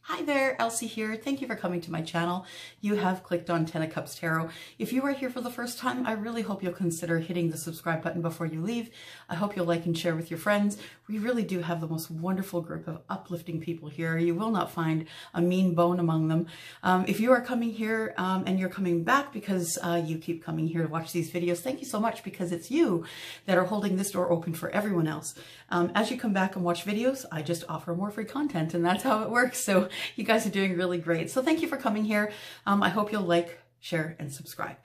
Hi there, Elsie here. Thank you for coming to my channel. You have clicked on Ten of Cups Tarot. If you are here for the first time, I really hope you'll consider hitting the subscribe button before you leave. I hope you'll like and share with your friends. We really do have the most wonderful group of uplifting people here. You will not find a mean bone among them. If you are coming here and you're coming back because you keep coming here to watch these videos, thank you so much, because it's you that are holding this door open for everyone else. As you come back and watch videos, I just offer more free content, and that's how it works. So you guys are doing really great. So thank you for coming here. I hope you'll like, share, and subscribe.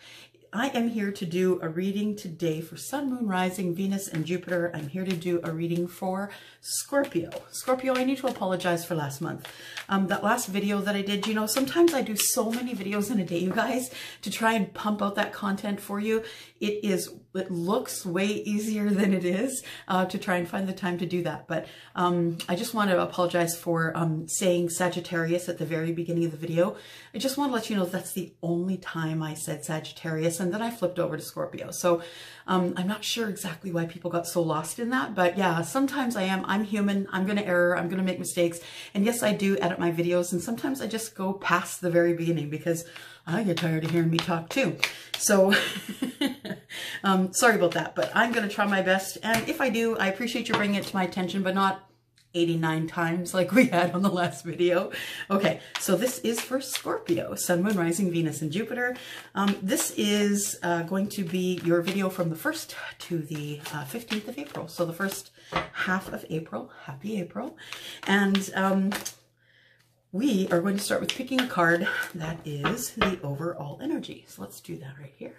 I am here to do a reading today for Sun, Moon, Rising, Venus, and Jupiter. I'm here to do a reading for Scorpio. Scorpio, I need to apologize for last month. That last video that I did, you know, sometimes I do so many videos in a day, you guys, to try and pump out that content for you. It looks way easier than it is to try and find the time to do that. But I just want to apologize for saying Sagittarius at the very beginning of the video. I just want to let you know that's the only time I said Sagittarius, and then I flipped over to Scorpio. So I'm not sure exactly why people got so lost in that, but yeah, sometimes I'm human, I'm going to err, I'm going to make mistakes. And yes, I do edit my videos, and sometimes I just go past the very beginning because I get tired of hearing me talk too. So sorry about that, but I'm going to try my best. And if I do, I appreciate you bringing it to my attention, but not 89 times like we had on the last video. Okay, so this is for Scorpio, Sun, Moon, Rising, Venus, and Jupiter. This is going to be your video from the 1st to the 15th of April. So the first half of April. Happy April. And we are going to start with picking a card that is the overall energy. So let's do that right here.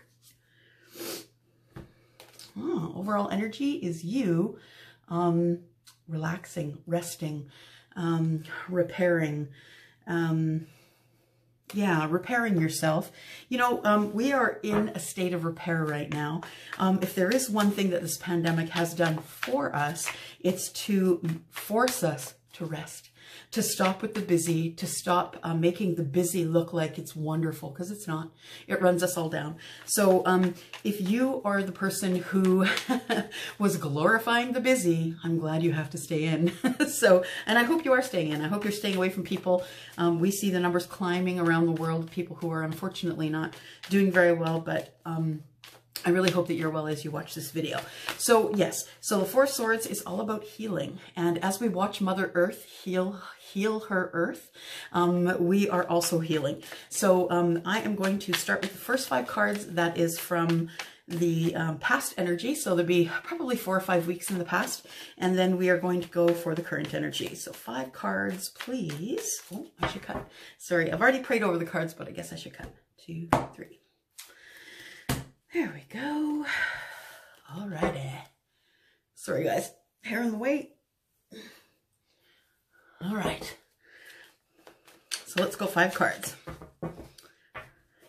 Oh, overall energy is you relaxing, resting, repairing, repairing yourself. You know, we are in a state of repair right now. If there is one thing that this pandemic has done for us, it's to force us to rest, to stop with the busy, to stop making the busy look like it's wonderful, because it's not. It runs us all down. So if you are the person who was glorifying the busy, I'm glad you have to stay in. So, and I hope you are staying in. I hope you're staying away from people. We see the numbers climbing around the world, people who are unfortunately not doing very well, but I really hope that you're well as you watch this video. So yes, so the Four of Swords is all about healing. And as we watch Mother Earth heal her earth, we are also healing. So I am going to start with the first 5 cards. That is from the past energy. So there'll be probably 4 or 5 weeks in the past. And then we are going to go for the current energy. So 5 cards, please. Oh, I should cut. Sorry, I've already prayed over the cards, but I guess I should cut. 2, 3. There we go. Alrighty. Sorry guys, hair in the way. All right. So let's go 5 cards.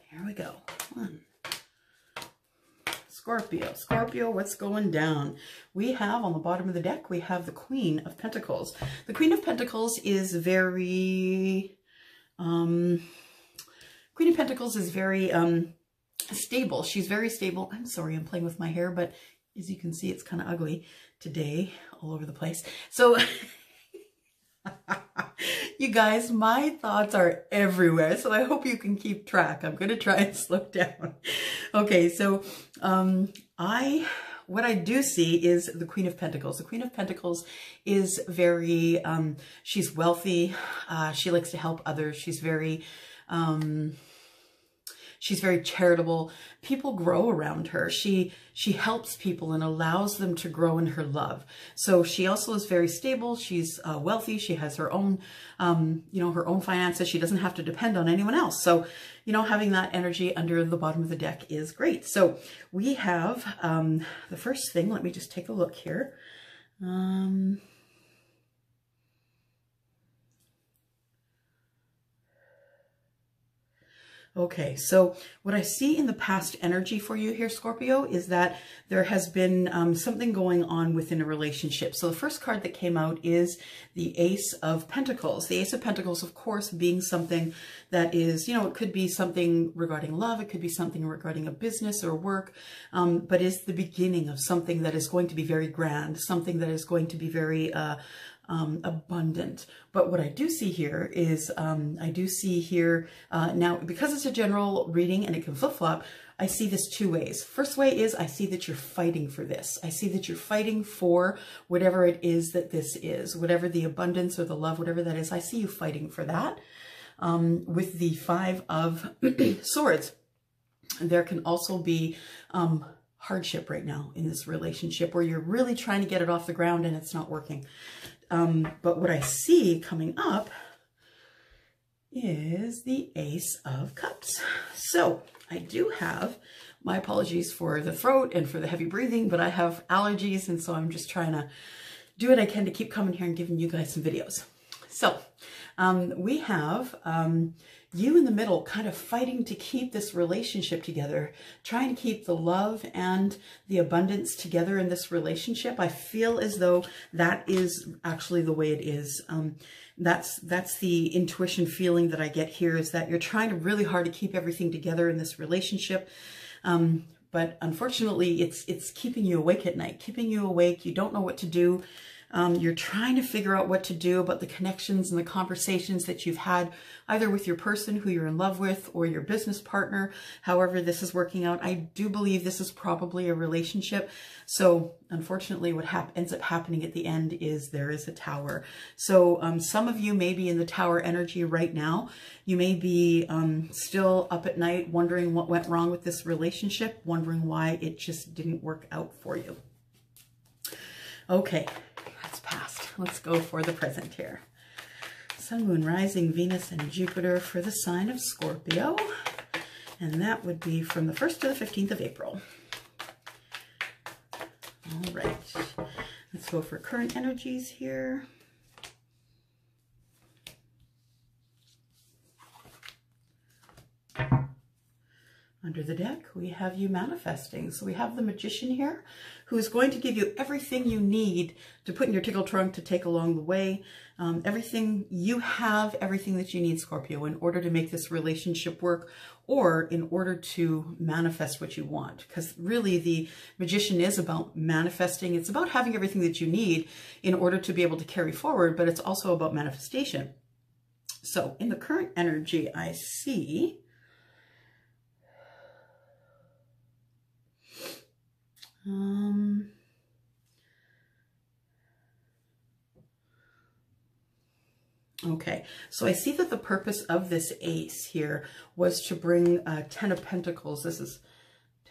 Here we go. 1. Scorpio. Scorpio, what's going down? We have on the bottom of the deck, we have the Queen of Pentacles. The Queen of Pentacles is very, Queen of Pentacles is very, stable. She's very stable. I'm sorry, I'm playing with my hair, but as you can see, it's kind of ugly today, all over the place. So you guys, my thoughts are everywhere, so I hope you can keep track. I'm going to try and slow down. Okay, so what I do see is the Queen of Pentacles. The Queen of Pentacles is very, she's wealthy. She likes to help others. She's very charitable. People grow around her. She helps people and allows them to grow in her love. So she also is very stable. She's wealthy. She has her own, her own finances. She doesn't have to depend on anyone else. So, having that energy under the bottom of the deck is great. So we have the first thing. Let me just take a look here. Okay, so what I see in the past energy for you here, Scorpio, is that there has been something going on within a relationship. So the first card that came out is the Ace of Pentacles. The Ace of Pentacles, of course, being something that is, it could be something regarding love, it could be something regarding a business or work, but is the beginning of something that is going to be very grand, something that is going to be very abundant. But what I do see here is, I do see here, now, because it's a general reading and it can flip-flop, I see this two ways. First way is I see that you're fighting for this. I see that you're fighting for whatever it is that this is, whatever the abundance or the love, whatever that is. I see you fighting for that. With the Five of Swords, there can also be hardship right now in this relationship where you're really trying to get it off the ground and it's not working. But what I see coming up is the Ace of Cups. So I do have, my apologies for the throat and for the heavy breathing, but I have allergies, and so I'm just trying to do what I can to keep coming here and giving you guys some videos. So we have you in the middle kind of fighting to keep this relationship together, trying to keep the love and the abundance together in this relationship. I feel as though that is actually the way it is. That's the intuition feeling that I get here, is that you're trying really hard to keep everything together in this relationship. But unfortunately, it's keeping you awake at night, keeping you awake. You don't know what to do. You're trying to figure out what to do about the connections and the conversations that you've had either with your person who you're in love with or your business partner, however this is working out. I do believe this is probably a relationship. So unfortunately, what ends up happening at the end is there is a Tower. So some of you may be in the Tower energy right now. You may be still up at night wondering what went wrong with this relationship, wondering why it just didn't work out for you. Okay. Past. Let's go for the present here. Sun, Moon, Rising, Venus, and Jupiter for the sign of Scorpio. And that would be from the 1st to the 15th of April. All right. Let's go for current energies here. Under the deck, we have you manifesting. So we have the Magician here, who is going to give you everything you need to put in your tickle trunk to take along the way. Everything you have, everything that you need, Scorpio, in order to make this relationship work, or in order to manifest what you want. Because really the Magician is about manifesting. It's about having everything that you need in order to be able to carry forward, but it's also about manifestation. So in the current energy, I see okay, so I see that the purpose of this Ace here was to bring 10 of Pentacles. This is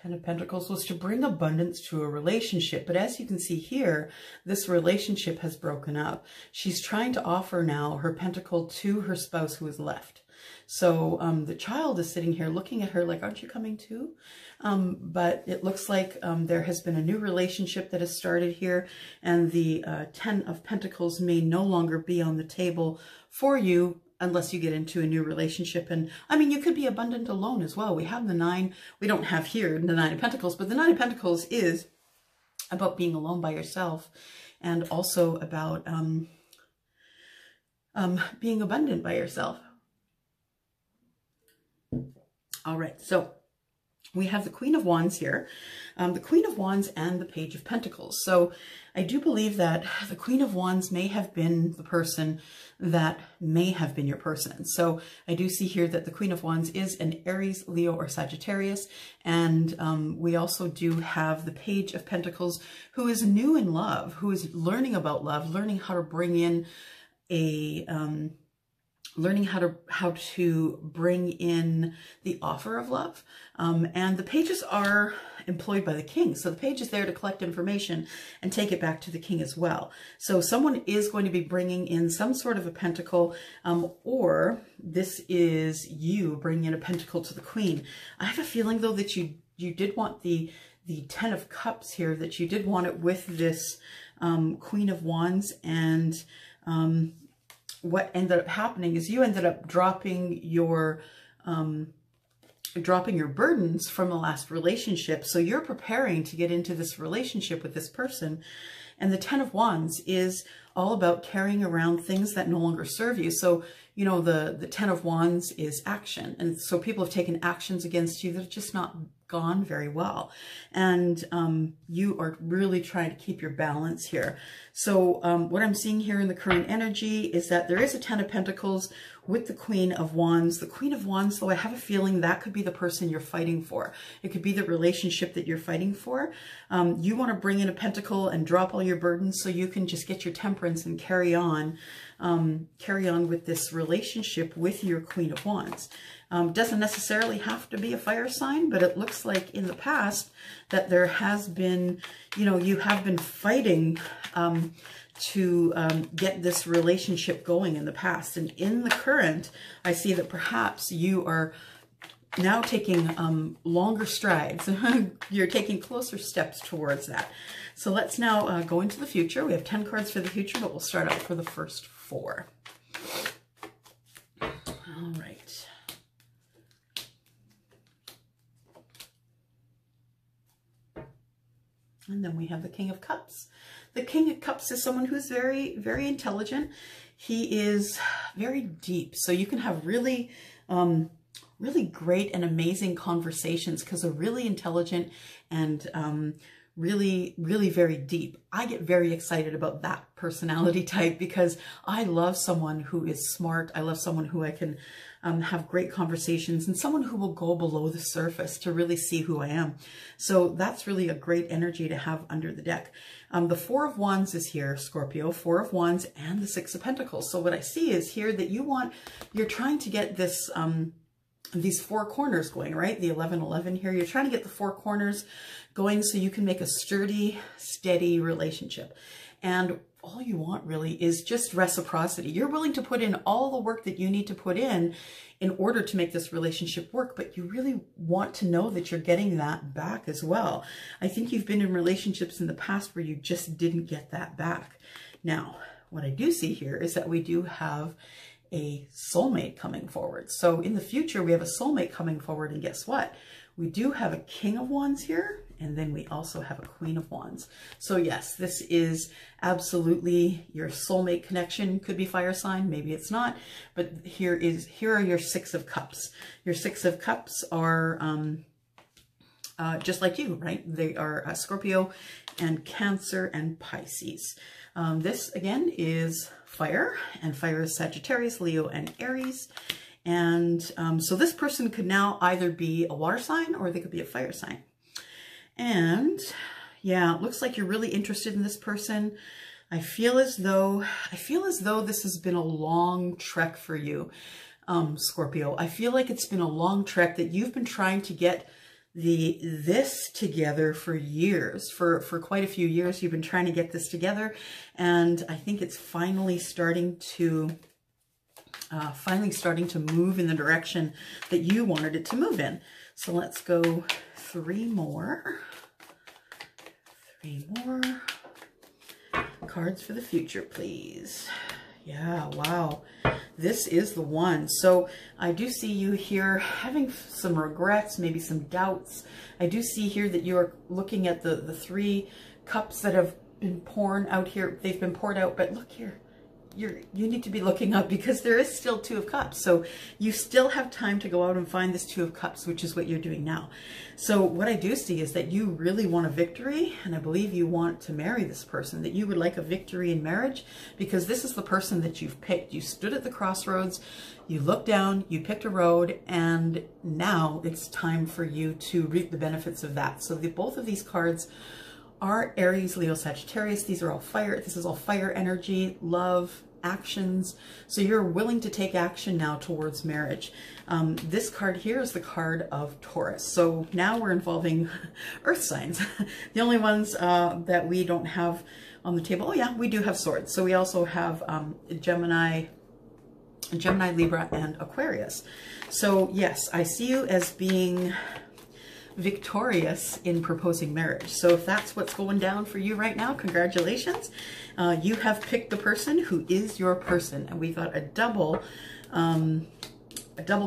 10 of Pentacles, was to bring abundance to a relationship. But as you can see here, this relationship has broken up. She's trying to offer now her pentacle to her spouse who is left. So the child is sitting here looking at her like, aren't you coming too? But it looks like there has been a new relationship that has started here, and the 10 of Pentacles may no longer be on the table for you unless you get into a new relationship. And I mean, you could be abundant alone as well. We have the 9, we don't have here the 9 of Pentacles, but the 9 of Pentacles is about being alone by yourself, and also about being abundant by yourself. All right, so we have the Queen of Wands here, the Queen of Wands and the Page of Pentacles. So I do believe that the Queen of Wands may have been the person that may have been your person. So I do see here that the Queen of Wands is an Aries, Leo, or Sagittarius. And we also do have the Page of Pentacles, who is new in love, who is learning about love, learning how to bring in a... learning how to bring in the offer of love. And the pages are employed by the king. So the page is there to collect information and take it back to the king as well. So someone is going to be bringing in some sort of a pentacle, or this is you bringing in a pentacle to the queen. I have a feeling though that you did want the 10 of Cups here, that you did want it with this Queen of Wands. And what ended up happening is you ended up dropping your burdens from the last relationship. So you're preparing to get into this relationship with this person. And the 10 of Wands is all about carrying around things that no longer serve you. So, you know, the 10 of Wands is action. And so people have taken actions against you that are just not gone very well. And you are really trying to keep your balance here. So what I'm seeing here in the current energy is that there is a Ten of Pentacles with the Queen of Wands. The Queen of Wands, though, I have a feeling that could be the person you're fighting for. It could be the relationship that you're fighting for. You want to bring in a pentacle and drop all your burdens so you can just get your temperance and carry on with this relationship with your Queen of Wands. Doesn't necessarily have to be a fire sign, but it looks like in the past that there has been, you know, you have been fighting to get this relationship going in the past. And in the current, I see that perhaps you are now taking longer strides. You're taking closer steps towards that. So let's now go into the future. We have 10 cards for the future, but we'll start out for the first 4. All right. And then we have the King of Cups. The King of Cups is someone who's very, very intelligent. He is very deep. So you can have really, really great and amazing conversations because they're really intelligent and really, really very deep. I get very excited about that personality type because I love someone who is smart. I love someone who I can have great conversations and someone who will go below the surface to really see who I am. So that's really a great energy to have under the deck. The Four of Wands is here, Scorpio, Four of Wands and the Six of Pentacles. So what I see is here that you're trying to get this, these 4 corners going, right? The 11-11 here. You're trying to get the 4 corners going so you can make a sturdy, steady relationship. And all you want really is just reciprocity. You're willing to put in all the work that you need to put in order to make this relationship work, but you really want to know that you're getting that back as well. I think you've been in relationships in the past where you just didn't get that back. Now, what I do see here is that we do have a soulmate coming forward. So in the future, we have a soulmate coming forward, and guess what? We do have a King of Wands here, and then we also have a Queen of Wands. So yes, this is absolutely your soulmate connection. Could be fire sign, maybe it's not, but here are your Six of Cups. Your Six of Cups are just like you, right? They are Scorpio and Cancer and Pisces. This again is fire, and fire is Sagittarius, Leo, and Aries. And so this person could now either be a water sign or they could be a fire sign. And yeah, it looks like you're really interested in this person. I feel as though this has been a long trek for you, Scorpio. I feel like it's been a long trek that you've been trying to get this together for years, for quite a few years. You've been trying to get this together, and I think it's finally starting to move in the direction that you wanted it to move in. So let's go 3 more. 3 more cards for the future, please. Yeah, wow. This is the one. So I do see you here having some regrets, maybe some doubts. I do see here that you are looking at the 3 cups that have been poured out here. They've been poured out, but look here. You need to be looking up because there is still 2 of Cups. So you still have time to go out and find this 2 of Cups, which is what you're doing now. So what I do see is that you really want a victory, and I believe you want to marry this person, that you would like a victory in marriage because this is the person that you've picked. You stood at the crossroads, you looked down, you picked a road, and now it's time for you to reap the benefits of that. So both of these cards are Aries, Leo, Sagittarius. These are all fire. This is all fire energy, love, actions. So you're willing to take action now towards marriage. This card here is the card of Taurus. So now we're involving earth signs. The only ones that we don't have on the table. Oh yeah, we do have swords. So we also have Gemini, Libra, and Aquarius. So yes, I see you as being victorious in proposing marriage. So if that's what's going down for you right now, congratulations. You have picked the person who is your person, and we got a double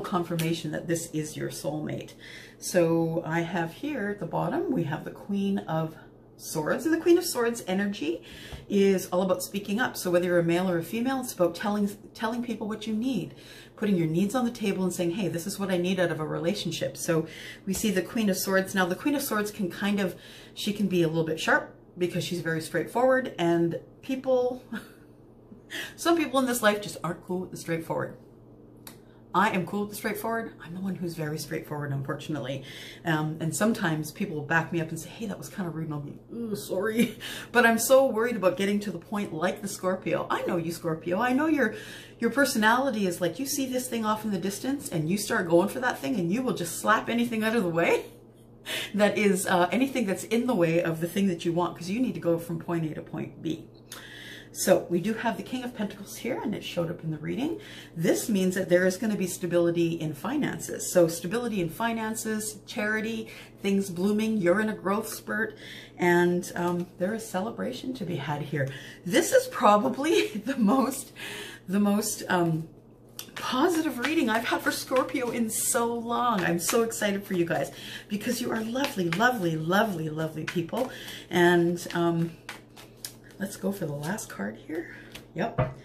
confirmation that this is your soulmate. So I have here at the bottom, we have the Queen of Swords. And the Queen of Swords energy is all about speaking up. So whether you're a male or a female, it's about telling people what you need, putting your needs on the table and saying, hey, this is what I need out of a relationship. So we see the Queen of Swords. Now the Queen of Swords can she can be a little bit sharp because she's very straightforward, and some people in this life just aren't cool with the straightforward. I am cool with the straightforward. I'm the one who's very straightforward, unfortunately. And sometimes people will back me up and say, hey, that was kind of rude. And I'll be, ooh, sorry. But I'm so worried about getting to the point like the Scorpio. I know you, Scorpio. I know your personality is like, you see this thing off in the distance and you start going for that thing and you will just slap anything out of the way. That is anything that's in the way of the thing that you want, because you need to go from point A to point B. So we do have the King of Pentacles here, and it showed up in the reading. This means that there is going to be stability in finances. So stability in finances, charity, things blooming, you're in a growth spurt, and there is celebration to be had here. This is probably the most positive reading I've had for Scorpio in so long. I'm so excited for you guys because you are lovely, lovely, lovely, lovely people. And let's go for the last card here. Yep.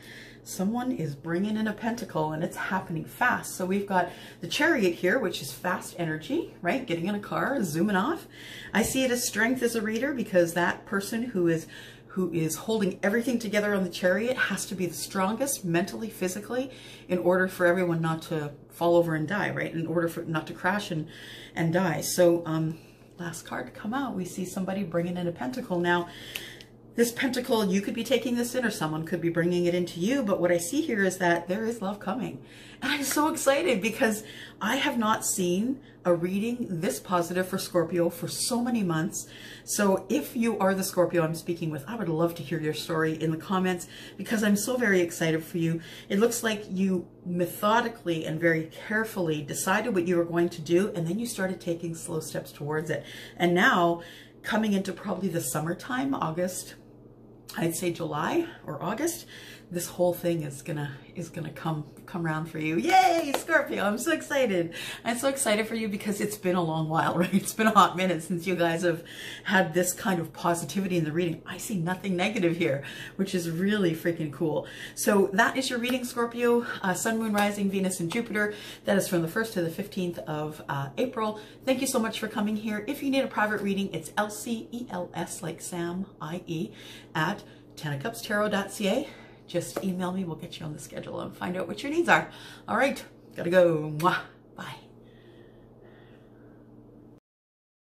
Someone is bringing in a pentacle, and it's happening fast. So we've got the Chariot here, which is fast energy, right? Getting in a car, zooming off. I see it as strength as a reader, because that person who is holding everything together on the Chariot has to be the strongest mentally, physically, in order for everyone not to fall over and die, right? In order for not to crash and die. So last card to come out, we see somebody bringing in a pentacle. Now, this pentacle, you could be taking this in, or someone could be bringing it into you. But what I see here is that there is love coming. And I'm so excited because I have not seen a reading this positive for Scorpio for so many months. So if you are the Scorpio I'm speaking with, I would love to hear your story in the comments, because I'm so very excited for you. It looks like you methodically and very carefully decided what you were going to do, and then you started taking slow steps towards it. And now, coming into probably the summertime, August, I'd say July or August, this whole thing is gonna come around for you. Yay, Scorpio! I'm so excited. I'm so excited for you because it's been a long while, right? It's been a hot minute since you guys have had this kind of positivity in the reading. I see nothing negative here, which is really freaking cool. So that is your reading, Scorpio. Sun, Moon, Rising, Venus, and Jupiter. That is from the 1st to the 15th of April. Thank you so much for coming here. If you need a private reading, it's LCELS, like Sam, IE, at tenofcupstarot.ca. Just email me. We'll get you on the schedule and find out what your needs are. All right. Gotta go. Mwah.